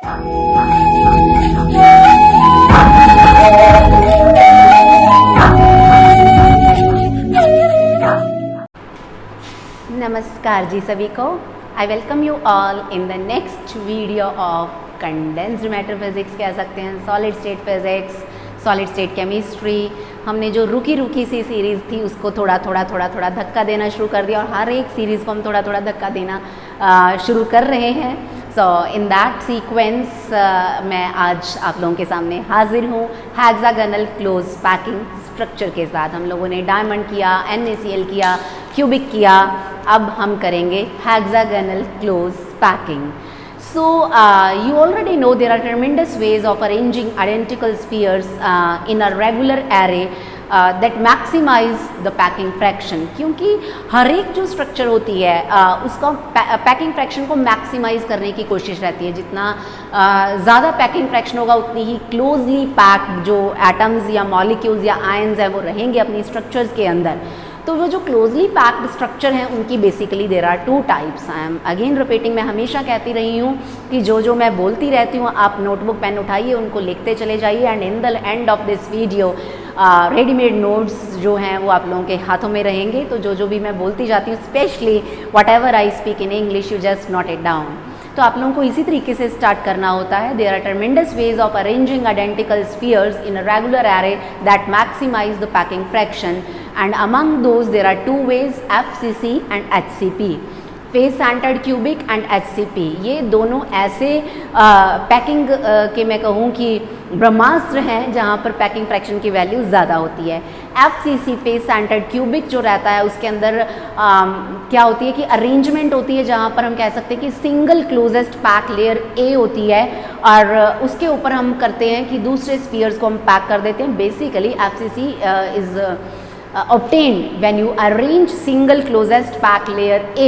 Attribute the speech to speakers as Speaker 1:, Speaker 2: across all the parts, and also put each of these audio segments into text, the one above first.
Speaker 1: नमस्कार जी सभी को। I welcome you all in the next video of condensed matter physics, कह सकते हैं solid state physics, solid state chemistry. हमने जो रुकी सी सीरीज़ थी उसको थोड़ा थोड़ा धक्का देना शुरू कर दिया और हर एक सीरीज़ को हम थोड़ा धक्का देना शुरू कर रहे हैं। सो इन दैट सीक्वेंस मैं आज आप लोगों के सामने हाजिर हूँ हेक्सागोनल क्लोज पैकिंग स्ट्रक्चर के साथ। हम लोगों ने डायमंड किया, NaCl किया, क्यूबिक किया, अब हम करेंगे hexagonal close packing. So you already know there are tremendous ways of arranging identical spheres in a regular array that maximize the packing fraction। क्योंकि हर एक जो स्ट्रक्चर होती है उसका पैकिंग फ्रैक्शन को मैक्सिमाइज करने की कोशिश रहती है। जितना ज़्यादा पैकिंग फ्रैक्शन होगा उतनी ही क्लोजली पैक्ड जो एटम्स या मॉलिक्यूल्स या आयन्स हैं वो रहेंगे अपनी स्ट्रक्चर्स के अंदर। तो वो जो क्लोजली पैक्ड स्ट्रक्चर हैं उनकी basically there are two types. I am again repeating, मैं हमेशा कहती रही हूँ कि जो मैं बोलती रहती हूँ आप नोटबुक पेन उठाइए, उनको लिखते चले जाइए and in the end of this video readymade notes जो हैं वो आप लोगों के हाथों में रहेंगे। तो जो भी मैं बोलती जाती हूँ, specially what ever I speak in English, you just note it down. तो आप लोगों को इसी तरीके से स्टार्ट करना होता है। There are tremendous ways of arranging identical spheres in a regular array that maximize the packing fraction, and among those there are two ways, FCC and HCP, face centred cubic and HCP। ये दोनों ऐसे packing के मैं कहूँ कि ब्रह्मास्त्र हैं जहाँ पर पैकिंग फ्रैक्शन की वैल्यू ज़्यादा होती है। FCC फेस सेंटर्ड क्यूबिक जो रहता है उसके अंदर क्या होती है कि अरेंजमेंट होती है जहाँ पर हम कह सकते हैं कि single closest pack layer A होती है और उसके ऊपर हम करते हैं कि दूसरे स्फीयर्स को हम पैक कर देते हैं। Basically FCC is obtained when you arrange single closest pack layer A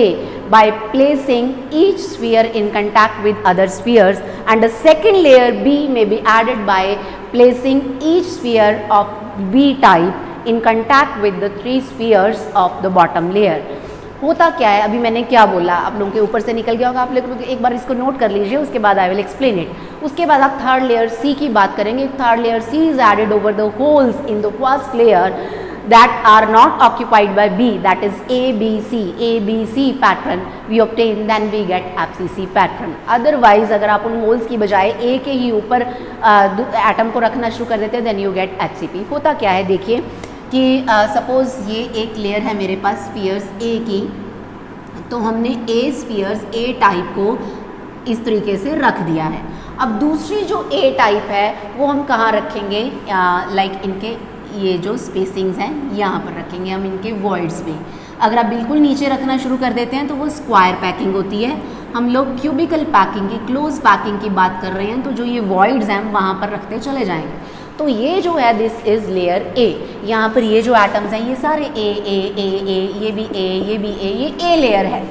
Speaker 1: by placing each sphere in contact with other spheres, and the second layer B may be added by placing each sphere of B type in contact with the three spheres of the bottom layer। होता क्या है, अभी मैंने क्या बोला आप लोगों के ऊपर से निकल गया होगा, आप लोग एक बार इसको नोट कर लीजिए, उसके बाद आई विल एक्सप्लेन इट। उसके बाद आप थर्ड लेयर C की बात करेंगे। Third layer C is added over the holes in the first layer that are not occupied by B, that is ABC pattern we obtain, then we get FCC pattern। otherwise अगर आप उन holes की बजाय A के ही ऊपर atom को रखना शुरू कर देते हैं then you get HCP। होता क्या है देखिए कि सपोज़ ये एक लेयर है मेरे पास स्फीयर्स A की, तो हमने A स्फीयर्स A टाइप को इस तरीके से रख दिया है। अब दूसरी जो A टाइप है वो हम कहाँ रखेंगे, लाइक इनके ये जो स्पेसिंग्स हैं यहाँ पर रखेंगे हम, इनके वॉइड्स में। अगर आप बिल्कुल नीचे रखना शुरू कर देते हैं तो वो स्क्वायर पैकिंग होती है। हम लोग क्यूबिकल पैकिंग की, क्लोज पैकिंग की बात कर रहे हैं, तो जो ये वॉइड्स हैं वहाँ पर रखते चले जाएंगे। तो ये जो है दिस इज़ लेयर A। यहाँ पर ये जो एटम्स हैं ये सारे A, ये भी A, ये भी A, ये A लेयर है।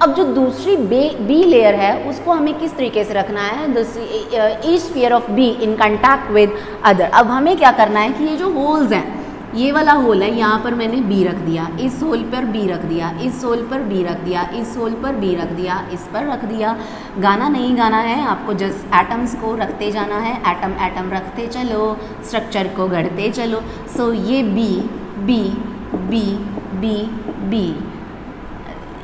Speaker 1: अब जो दूसरी B लेयर है उसको हमें किस तरीके से रखना है, each sphere of B in contact with other. अब हमें क्या करना है कि ये जो होल्स हैं, ये वाला होल है, यहाँ पर मैंने B रख दिया, इस होल पर B रख दिया, इस होल पर B रख दिया, इस होल पर B रख दिया, इस पर रख दिया। गाना नहीं गाना है आपको, जस्ट एटम्स को रखते जाना है, एटम रखते चलो, स्ट्रक्चर को गढ़ते चलो। सो ये B,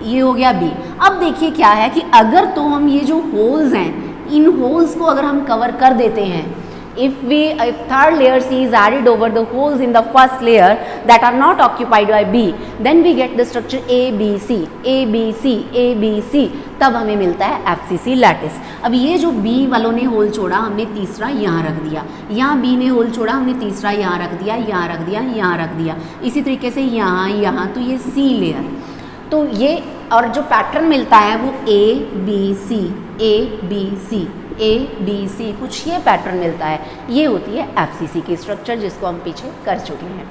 Speaker 1: ये हो गया B। अब देखिए क्या है कि अगर तो हम ये जो होल्स हैं, इन होल्स को अगर हम कवर कर देते हैं, if third layer C is added over the holes in the first layer that are not occupied by B, then we get the structure ABC, तब हमें मिलता है FCC लैटिस। अब ये जो B वालों ने होल छोड़ा, हमने तीसरा यहाँ रख दिया, यहाँ B ने होल छोड़ा, हमने तीसरा यहाँ रख दिया, यहाँ रख दिया, यहाँ रख दिया, इसी तरीके से यहाँ, तो ये C लेयर। तो ये और जो पैटर्न मिलता है वो ABC कुछ ये पैटर्न मिलता है। ये होती है FCC की स्ट्रक्चर जिसको हम पीछे कर चुके हैं।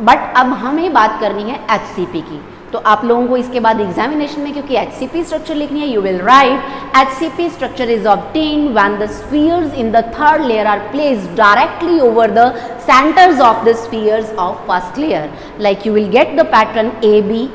Speaker 1: बट अब हमें बात करनी है HCP की। तो आप लोगों को इसके बाद एग्जामिनेशन में क्योंकि HCP स्ट्रक्चर लिखनी है, you will write HCP structure is obtained when the spheres in the third layer are placed directly over the centers of the spheres of first layer, like you will get the pattern AB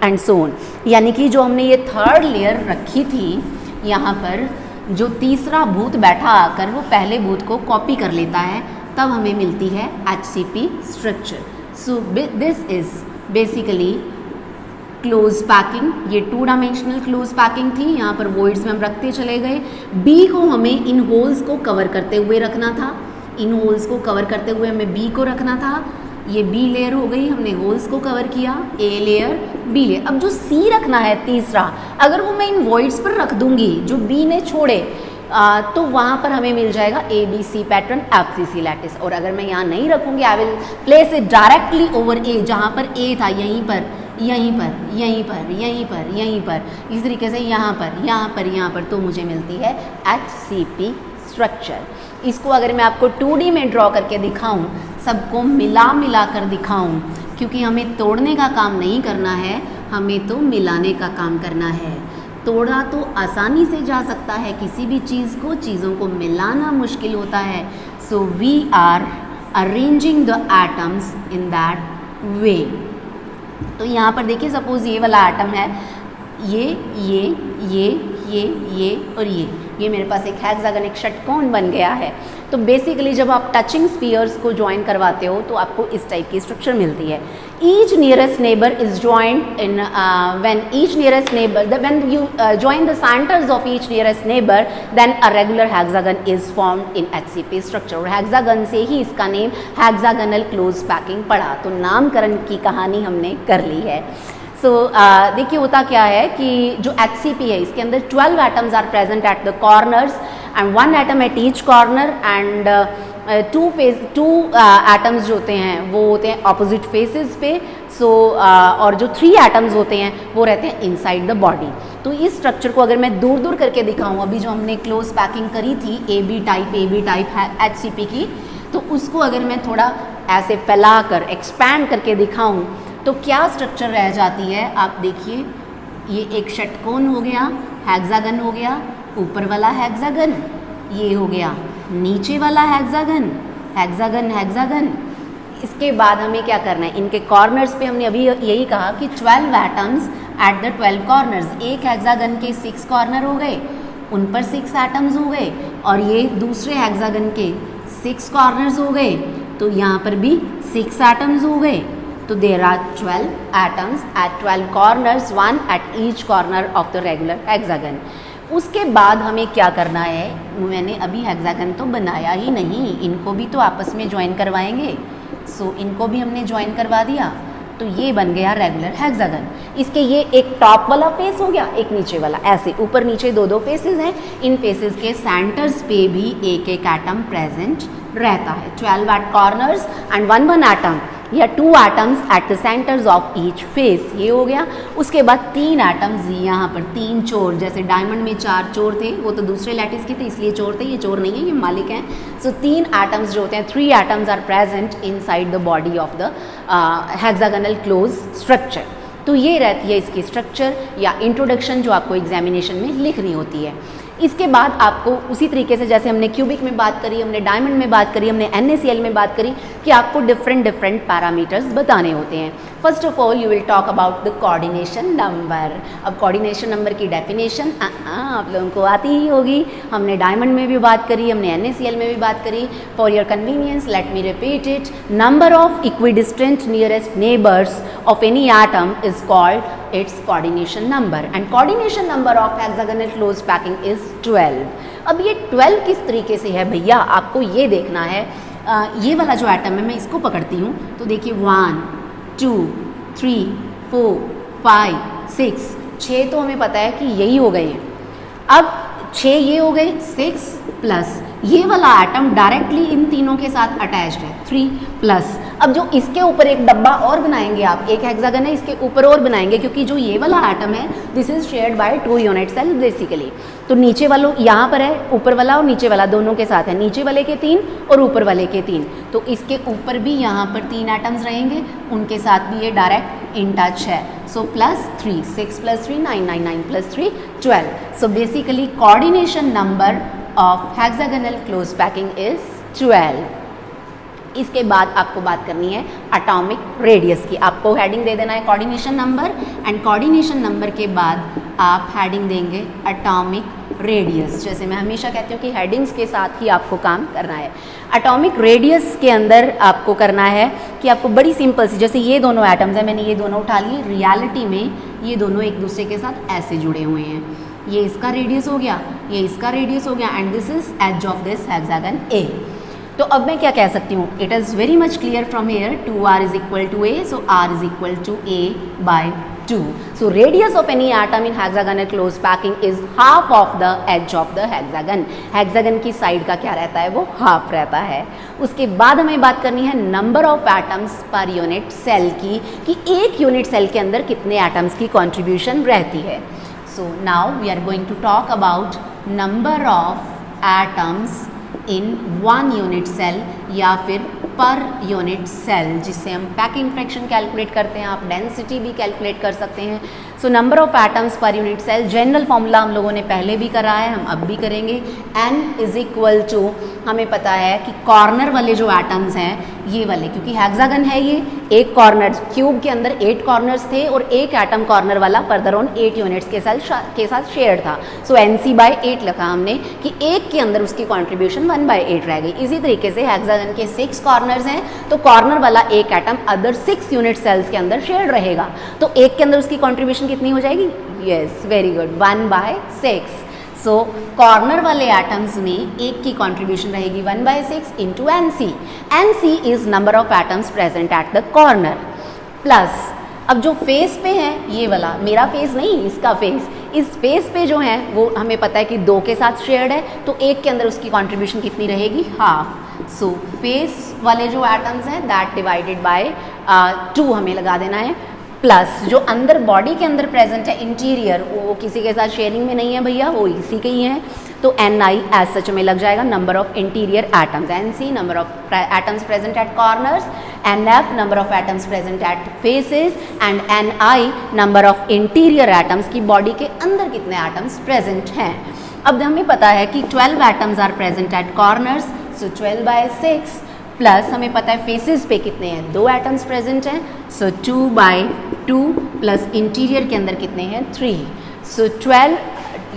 Speaker 1: and so on। यानी कि जो हमने ये third layer रखी थी यहाँ पर, जो तीसरा भूत बैठा आकर वो पहले भूत को कॉपी कर लेता है, तब हमें मिलती है HCP structure. So this is basically close packing. ये 2 डायमेंशनल क्लोज पैकिंग थी, यहाँ पर वॉइड्स में हम रखते चले गए। बी को हमें इन होल्स को कवर करते हुए रखना था, इन होल्स को कवर करते हुए हमें बी को रखना था। ये बी लेयर हो गई, हमने होल्स को कवर किया, ए लेयर, बी लेयर। अब जो सी रखना है तीसरा, अगर वो मैं इन वॉइड्स पर रख दूंगी जो बी ने छोड़े, तो वहाँ पर हमें मिल जाएगा ABC पैटर्न FCC लैटिस। और अगर मैं यहाँ नहीं रखूँगी, I will place it directly over A, जहाँ पर ए था यहीं पर, यहीं पर, यहीं पर, यहीं पर, यहीं पर, इस तरीके से यहाँ पर, यहाँ पर, यहाँ पर, तो मुझे मिलती है HCP स्ट्रक्चर। इसको अगर मैं आपको 2D में ड्रॉ करके दिखाऊं, सबको मिला कर दिखाऊं, क्योंकि हमें तोड़ने का काम नहीं करना है, हमें तो मिलाने का काम करना है। तोड़ा तो आसानी से जा सकता है किसी भी चीज़ को, चीज़ों को मिलाना मुश्किल होता है। So we are arranging the atoms in that way. तो यहाँ पर देखिए, सपोज ये वाला एटम है, ये और ये मेरे पास एक हेक्सागन, एक षटकोण बन गया है। तो बेसिकली जब आप टचिंग स्फीयर्स को ज्वाइन करवाते हो तो आपको इस टाइप की स्ट्रक्चर मिलती है। Each nearest neighbour is joined in when each nearest neighbour when you join the centres of each nearest neighbour, then a regular hexagon is formed in HCP structure. और hexagon से ही इसका name hexagonal close packing पड़ा। तो नामकरण की कहानी हमने कर ली है। सो देखिए होता क्या है कि जो HCP है, इसके अंदर 12 atoms are present at the corners and 1 atom at each corner, and 2 atoms जो होते हैं वो होते हैं ऑपोजिट फेसेस पे। सो और जो 3 एटम्स होते हैं वो रहते हैं इनसाइड द बॉडी। तो इस स्ट्रक्चर को अगर मैं दूर दूर करके दिखाऊं, अभी जो हमने क्लोज पैकिंग करी थी AB टाइप HCP की, तो उसको अगर मैं थोड़ा ऐसे फैला कर एक्सपैंड करके दिखाऊं तो क्या स्ट्रक्चर रह जाती है। आप देखिए, ये एक षटकोण हो गया, हेक्सागन हो गया, ऊपर वाला हेक्सागन, ये हो गया नीचे वाला हेक्सागन, हेक्सागन हेक्सागन। इसके बाद हमें क्या करना है, इनके कॉर्नर्स पे हमने अभी यही कहा कि 12 एटम्स एट द 12 कॉर्नर्स। एक हेक्सागन के 6 कॉर्नर हो गए, उन पर 6 एटम्स हो गए, और ये दूसरे हेक्सागन के 6 कॉर्नर्स हो गए, तो यहाँ पर भी 6 एटम्स हो गए। तो there are 12 atoms at 12 corners, 1 at each corner of the regular hexagon. उसके बाद हमें क्या करना है, मैंने अभी हेक्सागन तो बनाया ही नहीं, इनको भी तो आपस में ज्वाइन करवाएंगे। सो इनको भी हमने ज्वाइन करवा दिया, तो ये बन गया रेगुलर हेक्सागन। इसके ये एक टॉप वाला फेस हो गया, एक नीचे वाला, ऐसे ऊपर नीचे 2 फेसेस हैं। इन फेसेस के सेंटर्स पे भी एक एटम प्रेजेंट रहता है। 12 एट कॉर्नर्स एंड 1 एटम या 2 atoms at the centres of each face, ये हो गया। उसके बाद 3 एटम्स यहाँ पर, 3 चोर, जैसे डायमंड में 4 चोर थे, वो तो दूसरे लैटिस के थे इसलिए चोर थे, ये चोर नहीं है, ये मालिक हैं। सो 3 एटम्स जो होते हैं, 3 atoms are present inside the body of the hexagonal close structure. तो ये रहती है इसकी स्ट्रक्चर या इंट्रोडक्शन जो आपको एग्जामिनेशन में लिखनी होती है। इसके बाद आपको उसी तरीके से जैसे हमने क्यूबिक में बात करी, हमने डायमंड में बात करी, हमने NaCl में बात करी, कि आपको डिफरेंट पैरामीटर्स बताने होते हैं। First of all you will talk about the coordination number. अब कोऑर्डिनेशन नंबर की डेफिनेशन आप लोगों को आती ही होगी, हमने डायमंड में भी बात करी, हमने NaCl में भी बात करी। For your convenience let me repeat it. Number of equidistant nearest neighbours of any atom is called its coordination number, and coordination number of hexagonal closed packing is 12. अब ये 12 किस तरीके से है भैया, आपको ये देखना है। ये वाला जो एटम है मैं इसको पकड़ती हूँ तो देखिए 1 2 3 4 5 6, 6 तो हमें पता है कि यही हो गए हैं। अब 6 ये हो गए, 6 प्लस ये वाला एटम डायरेक्टली इन तीनों के साथ अटैच्ड है, 3 प्लस। अब जो इसके ऊपर एक डब्बा और बनाएंगे आप, एक हेक्सागन है इसके ऊपर और बनाएंगे, क्योंकि जो ये वाला एटम है this is shared by 2 unit cell basically. तो नीचे वालों यहाँ पर है, ऊपर वाला और नीचे वाला दोनों के साथ है, नीचे वाले के 3 और ऊपर वाले के 3। तो इसके ऊपर भी यहाँ पर 3 एटम्स रहेंगे, उनके साथ भी ये डायरेक्ट इन टच है। सो +3, 6 + 3 9, 9 9 + 3 12। So basically coordination number of hexagonal close packing is 12। इसके बाद आपको बात करनी है एटॉमिक रेडियस की। आपको हेडिंग दे देना है coordination number, and coordination number के बाद आप हेडिंग देंगे एटॉमिक रेडियस। जैसे मैं हमेशा कहती हूँ कि हेडिंग्स के साथ ही आपको काम करना है। एटॉमिक रेडियस के अंदर आपको करना है कि आपको बड़ी सिंपल सी, जैसे ये दोनों एटम्स हैं, मैंने ये दोनों उठा लिए, रियलिटी में ये दोनों एक दूसरे के साथ ऐसे जुड़े हुए हैं। ये इसका रेडियस हो गया, ये इसका रेडियस हो गया, and this is edge of this hexagon A. तो अब मैं क्या कह सकती हूँ, it is very much clear from here 2r is equal to a, so r is equal to a by 2. So radius of any atom in hexagonal closed packing is half of the edge of the hexagon. Hexagon की side का क्या रहता है, वो half रहता है। उसके बाद हमें बात करनी है number of atoms per unit cell की, कि एक यूनिट सेल के अंदर कितने एटम्स की कॉन्ट्रीब्यूशन रहती है। So now we are going to talk about number of atoms in one unit cell या फिर पर यूनिट सेल, जिससे हम पैकिंग फ्रैक्शन कैलकुलेट करते हैं, आप डेंसिटी भी कैलकुलेट कर सकते हैं। So number of atoms per unit cell, general formula हम लोगों ने पहले भी करा है, हम अब भी करेंगे। n इज इक्वल टू, हमें पता है कि कॉर्नर वाले जो एटम्स हैं ये वाले, क्योंकि हेक्सागन है ये, एक कॉर्नर, क्यूब के अंदर 8 कॉर्नर्स थे और एक एटम कॉर्नर वाला फर्दर ऑन 8 यूनिट्स के साथ शेयर था। सो NC/8 लिखा हमने कि एक के अंदर उसकी कॉन्ट्रीब्यूशन 1/8 रह गई। इसी तरीके से हेक्सागन के 6 कॉर्नर्स हैं, तो कॉर्नर वाला एक एटम अदर 6 यूनिट सेल्स के अंदर शेयर रहेगा, तो एक के अंदर उसकी कॉन्ट्रीब्यूशन कितनी हो जाएगी, यस वेरी गुड, 1/6। सो कॉर्नर वाले एटम्स में एक की कॉन्ट्रीब्यूशन रहेगी 1/6 into NC। NC is number of atoms present at the corner, plus अब जो फेस पे है, ये वाला मेरा फेस नहीं, इसका फेस, इस फेस पे जो है वो हमें पता है कि 2 के साथ शेयर्ड है, तो एक के अंदर उसकी कॉन्ट्रीब्यूशन कितनी रहेगी, हाफ। सो फेस वाले जो एटम्स हैं दैट डिवाइडेड बाय 2 हमें लगा देना है, प्लस जो अंदर बॉडी के अंदर प्रेजेंट है इंटीरियर, वो किसी के साथ शेयरिंग में नहीं है भैया, वो इसी के ही है, तो Ni एज सच में लग जाएगा number of interior atoms, Nc number of atoms present at corners, Nf number of atoms present at faces, and Ni number of interior atoms की बॉडी के अंदर कितने एटम्स प्रेजेंट हैं। अब हमें पता है कि 12 atoms are present at corners, so 12/6, plus हमें पता है फेसेस पे कितने हैं, 2 एटम्स प्रेजेंट हैं, सो 2/2, प्लस इंटीरियर के अंदर कितने हैं, 3, सो 12,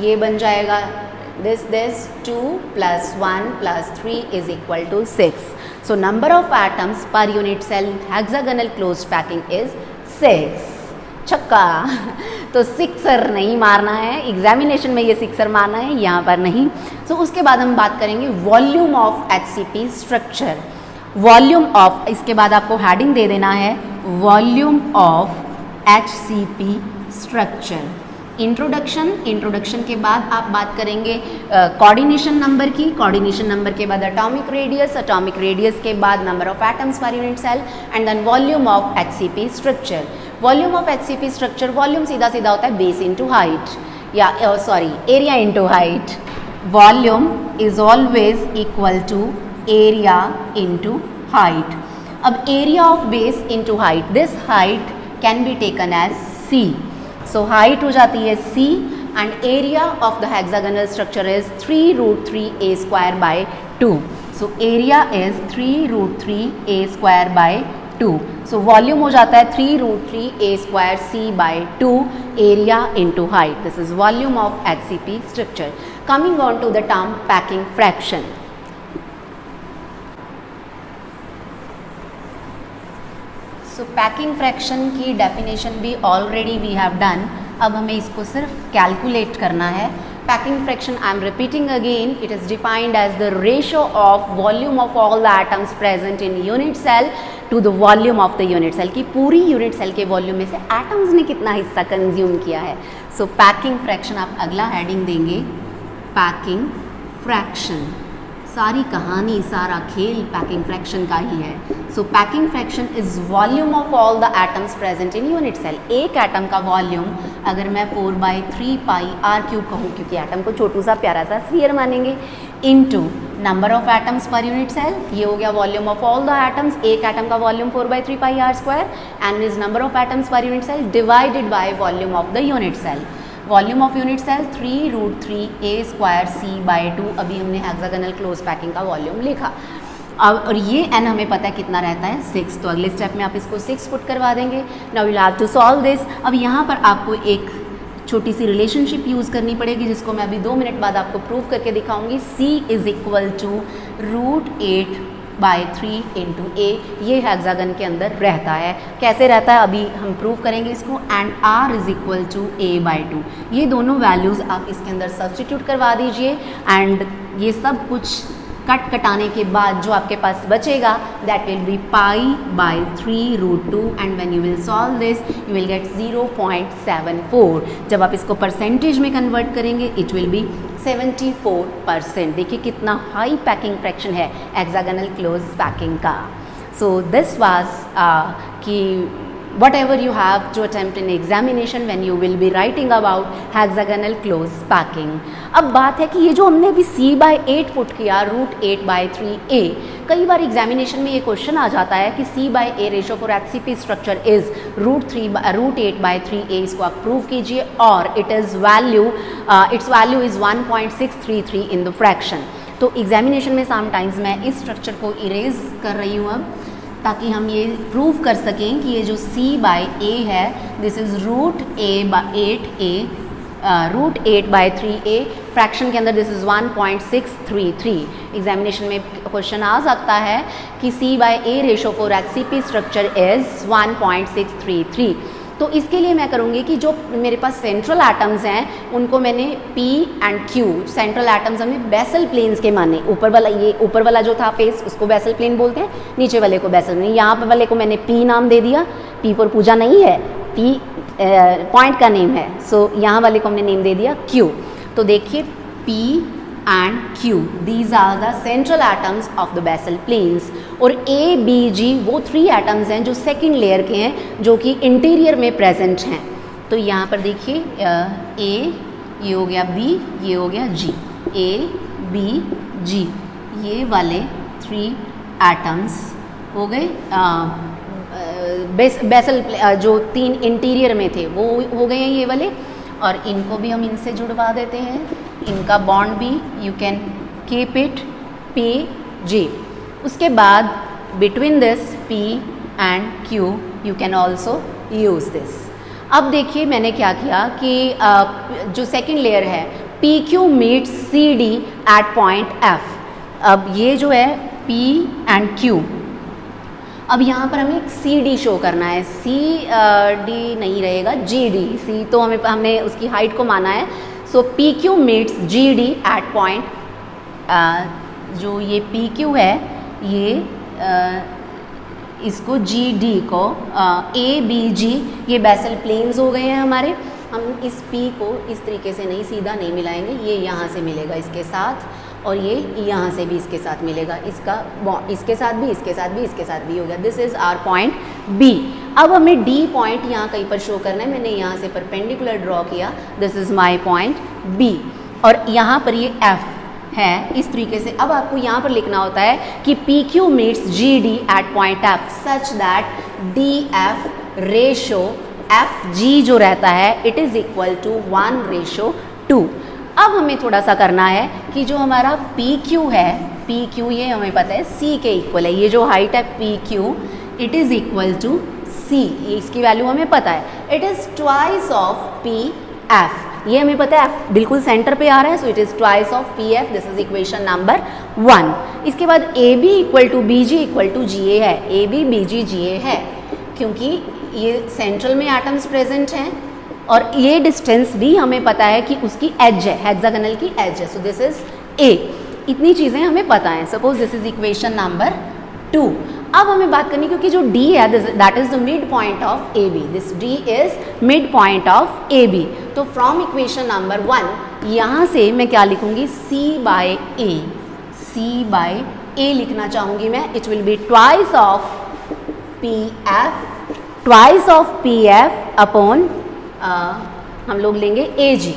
Speaker 1: ये बन जाएगा this 2 plus 1 plus 3 is equal to 6. So number of atoms per unit cell hexagonal closed packing is 6. छक्का। तो 6 नहीं मारना है, एग्जामिनेशन में ये 6 मारना है, यहाँ पर नहीं। सो उसके बाद हम बात करेंगे volume of HCP structure. Volume of, इसके बाद आपको हेडिंग दे देना है volume of HCP structure. Introduction के बाद आप बात करेंगे कोऑर्डिनेशन नंबर की, कोऑर्डिनेशन नंबर के बाद एटॉमिक रेडियस के बाद number of atoms per unit cell, and then volume of HCP structure. Volume of HCP structure, volume सीधा सीधा होता है बेस इंटू हाइट, या sorry area into height. Volume is always equal to area into height. अब area of base into height, this height can be taken as C। So height हो जाती है C, and area of the hexagonal structure is 3√3a²/2। So area is 3√3a²/2। So volume हो जाता है 3√3a²c/2 area into height. This is volume of HCP structure. Coming on to the term packing fraction. So packing fraction की definition भी already we have done, अब हमें इसको सिर्फ calculate करना है। Packing fraction, I am repeating again, it is defined as the ratio of volume of all the atoms present in unit cell to the volume of the unit cell, की पूरी unit cell के volume में से atoms ने कितना हिस्सा consume किया है। सो पैकिंग फ्रैक्शन, आप अगला हेडिंग देंगे पैकिंग फ्रैक्शन। सारी कहानी, सारा खेल पैकिंग फ्रैक्शन का ही है। So packing fraction is volume of all the atoms present in unit cell. एक एटम का वॉल्यूम अगर मैं 4/3πr³ कहूँ, क्योंकि एटम को छोटू सा प्यारा सा स्फीयर मानेंगे, into number of atoms per unit cell, ये हो गया volume of all the atoms. एक एटम का volume 4/3πr² and is number of atoms per unit cell divided by volume of the unit cell. Volume of unit cell 3√3a²c/2। अभी हमने hexagonal close packing का volume लिखा। अब और ये n हमें पता है कितना रहता है, 6। तो अगले स्टेप में आप इसको 6 पुट करवा देंगे। Now you have to solve this. अब यहाँ पर आपको एक छोटी सी रिलेशनशिप यूज़ करनी पड़ेगी, जिसको मैं अभी 2 मिनट बाद आपको प्रूव करके दिखाऊंगी। c is equal to √8/3 into a, ये हेक्सागन के अंदर रहता है। कैसे रहता है अभी हम प्रूव करेंगे इसको। And r is equal to a/2, ये दोनों वैल्यूज़ आप इसके अंदर सब्स्टिट्यूट करवा दीजिए। एंड ये सब कुछ कटाने के बाद जो आपके पास बचेगा that will be π/3√2 and when you will solve this you will get 0.74। जब आप इसको परसेंटेज में कन्वर्ट करेंगे इट विल बी 74%। देखिए कितना हाई पैकिंग फ्रैक्शन है हेक्सागोनल क्लोज पैकिंग का। सो दिस वाज कि whatever you have to attempt in examination when you will be writing about hexagonal close packing। अब बात है कि ये जो हमने अभी c/8 पुट किया √8/3a, कई बार एग्जामिनेशन में ये क्वेश्चन आ जाता है कि c/a ratio for HCP structure is √8/3a, इसको आप प्रूव कीजिए और it's value is 1.633 in the fraction. तो एग्जामिनेशन में समटाइम्स मैं इस स्ट्रक्चर को इरेज कर रही हूँ अब, ताकि हम ये प्रूव कर सकें कि ये जो c/a है दिस इज़ √8/3a, फ्रैक्शन के अंदर दिस इज़ 1.633। एग्जामिनेशन में क्वेश्चन आ सकता है कि c/a ratio for HCP structure is 1.633। तो इसके लिए मैं करूँगी कि जो मेरे पास सेंट्रल एटम्स हैं उनको मैंने P and Q, central atoms हमें बेसल प्लेन्स के माने। ऊपर वाला जो था फेस उसको बेसल प्लेन बोलते हैं, नीचे वाले को बेसल प्लेन। यहाँ पर वाले को मैंने P नाम दे दिया, P फॉर पूजा नहीं है, P पॉइंट का नेम है। सो यहाँ वाले को हमने नेम दे दिया Q। तो देखिए P and Q, these are the central atoms of the basal planes। और A, B, G वो 3 एटम्स हैं जो सेकेंड लेयर के हैं, जो कि इंटीरियर में प्रेजेंट हैं। तो यहाँ पर देखिए A, ये हो गया B, ये हो गया G, A, B, G, ये वाले 3 एटम्स हो गए। बेसल जो 3 इंटीरियर में थे वो हो गए हैं ये वाले, और इनको भी हम इनसे जुड़वा देते हैं। इनका बॉन्ड भी you can keep it PG। उसके बाद between this P and Q you can also use this. अब देखिए मैंने क्या किया कि जो सेकेंड लेयर है PQ meets CD at point F। अब ये जो है P एंड Q, अब यहाँ पर हमें CD शो करना है, CD नहीं रहेगा GD, C तो हमने उसकी हाइट को माना है। So PQ meets GD at point, जो ये PQ है ये इसको GD को ABG, ये बेसल प्लेन्स हो गए हैं हमारे। हम इस P को इस तरीके से नहीं सीधा नहीं मिलाएंगे, ये यहाँ से मिलेगा इसके साथ, और ये यहाँ से भी इसके साथ मिलेगा, इसके साथ भी, इसके साथ भी, इसके साथ भी हो गया। This is our point B। अब हमें D पॉइंट यहाँ कहीं पर शो करना है, मैंने यहाँ से परपेंडिकुलर ड्रॉ किया, this is my point B। और यहाँ पर ये F है इस तरीके से। अब आपको यहाँ पर लिखना होता है कि PQ meets GD at point F such that DF ratio FG जो रहता है इट इज़ इक्वल टू 1:2। अब हमें थोड़ा सा करना है कि जो हमारा PQ है, PQ ये हमें पता है C के इक्वल है, ये जो हाइट है PQ it is equal to C, ये इसकी वैल्यू हमें पता है, it is twice of PF, ये हमें पता है F बिल्कुल सेंटर पे आ रहा है, so it is twice of PF। This is equation number 1। इसके बाद AB equal to BG equal to GA है, AB BG GA है क्योंकि ये सेंट्रल में एटम्स प्रेजेंट हैं, और ये डिस्टेंस भी हमें पता है कि उसकी एज है, हेक्सागोनल की एज है, सो दिस इज A। इतनी चीज़ें हमें पता हैं। Suppose this is equation number 2। अब हमें बात करनी, क्योंकि जो D है that is the mid point of AB, this D is mid point of AB। तो फ्रॉम इक्वेशन नंबर 1 यहाँ से मैं क्या लिखूंगी, C/A, C/A लिखना चाहूँगी मैं। It will be twice of PF, twice of PF upon हम लोग लेंगे AG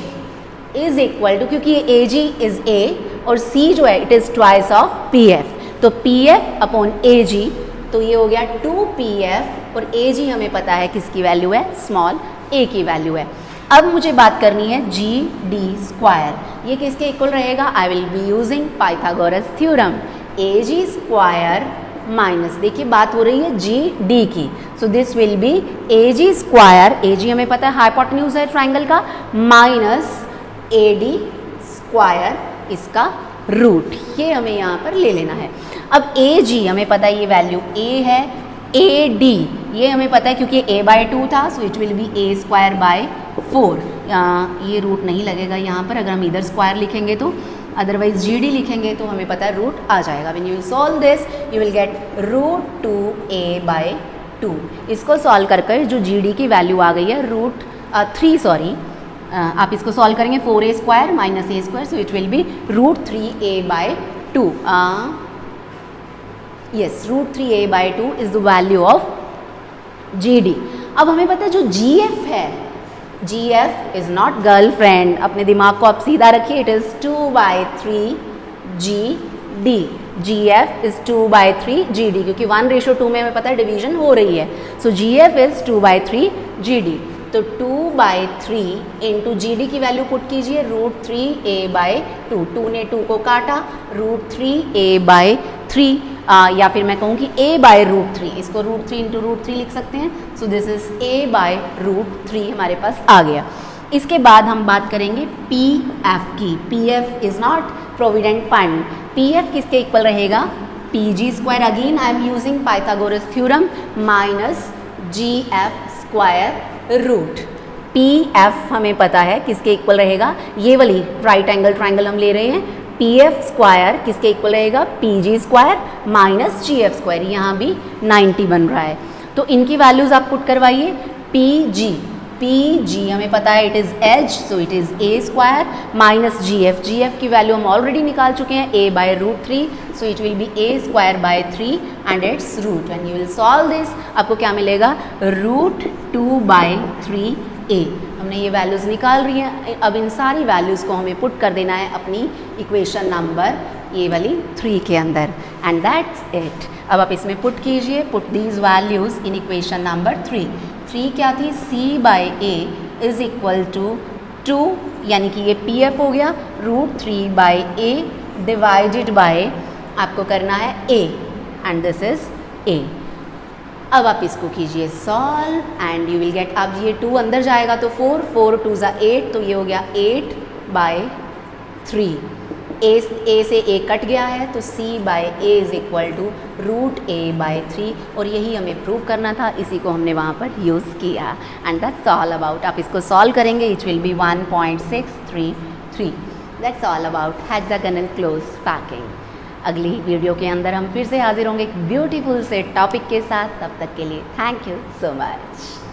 Speaker 1: इज इक्वल टू, क्योंकि ये AG इज A और C जो है it is twice of PF, तो PF अपॉन AG, तो ये हो गया 2PF, और AG हमें पता है किसकी वैल्यू है, स्मॉल a की वैल्यू है। अब मुझे बात करनी है GD², ये किसके इक्वल रहेगा, I will be using Pythagoras theorem. AG² minus, देखिए बात हो रही है जी डी की, so this will be A G square, A G हमें पता है हाइपोटेन्यूज है ट्राइंगल का, माइनस ए डी स्क्वायर इसका रूट, ये हमें यहाँ पर ले लेना है। अब ए जी हमें पता है ये वैल्यू ए है, ए डी ये हमें पता है क्योंकि a बाय 2 था, सो it will be a square bye 4, ये रूट नहीं लगेगा यहाँ पर अगर हम इधर स्क्वायर लिखेंगे तो, अदरवाइज जी डी लिखेंगे तो हमें पता है रूट आ जाएगा। When you solve this you will get root 2a by 2, इसको सॉल्व कर कर जो जी डी की वैल्यू आ गई है रूट 3, सॉरी आप इसको सॉल्व करेंगे 4a square minus a square, so it will be root 3a by 2, yes root 3a by 2 is the value of G D. अब हमें पता है जो जी एफ है, G F is not girlfriend, अपने दिमाग को आप सीधा रखिए, it is 2/3 G D, G F is 2/3 G D, क्योंकि 1:2 में हमें पता है डिवीजन हो रही है, सो जी एफ इज 2/3 जी डी, तो 2/3 इंटू जी डी की वैल्यू पुट कीजिए रूट 3a बाय 2, 2 ने 2 को काटा, रूट 3a बाय 3, या फिर मैं कहूँ कि a बाय रूट 3, इसको रूट 3 इंटू रूट 3 लिख सकते हैं, so this is a by root 3 हमारे पास आ गया। इसके बाद हम बात kरेंगे पी एफ की, P F is not provident fund, P F किसके इक्वल रहेगा, P G square, again I am using Pythagoras theorem, minus G F square root, P F हमें पता है किसके इक्वल रहेगा, ये वाली राइट एंगल ट्राइंगल हम ले रहे हैं, पी एफ स्क्वायर किसके इक्वल रहेगा, P G square minus G F square, यहाँ भी 90 बन रहा है, तो इनकी वैल्यूज आप पुट करवाइए, पी जी हमें पता है it is H, so it is a square minus G F की वैल्यू हम ऑलरेडी निकाल चुके हैं a by root 3, so it will be a square by 3 and it's root, when you will solve this आपको क्या मिलेगा, रूट 2/3a, हमने ये वैल्यूज़ निकाल रही हैं, अब इन सारी वैल्यूज़ को हमें पुट कर देना है अपनी इक्वेशन नंबर ये वाली 3 के अंदर, एंड दैट्स इट। अब आप इसमें पुट कीजिए, put these values in equation number 3 क्या थी, c by a is equal to 2, यानी कि ये पी एफ हो गया, रूट 3/a डिवाइडेड बाय आपको करना है a, and this is a। अब आप इसको कीजिए solve and you will gate, अब ये 2 अंदर जाएगा तो 4 2 ज़ा 8, तो ये हो गया 8/3, a से a कट गया है, तो c by a is equal to root a by 3, और यही हमें प्रूव करना था, इसी को हमने वहाँ पर यूज़ किया, एंड दैट्स ऑल अबाउट। आप इसको सॉल्व करेंगे it will B 1.633, that's all about hexagonal close packing. अगली वीडियो के अंदर हम फिर से हाजिर होंगे एक ब्यूटीफुल से टॉपिक के साथ, तब तक के लिए थैंक यू सो मच।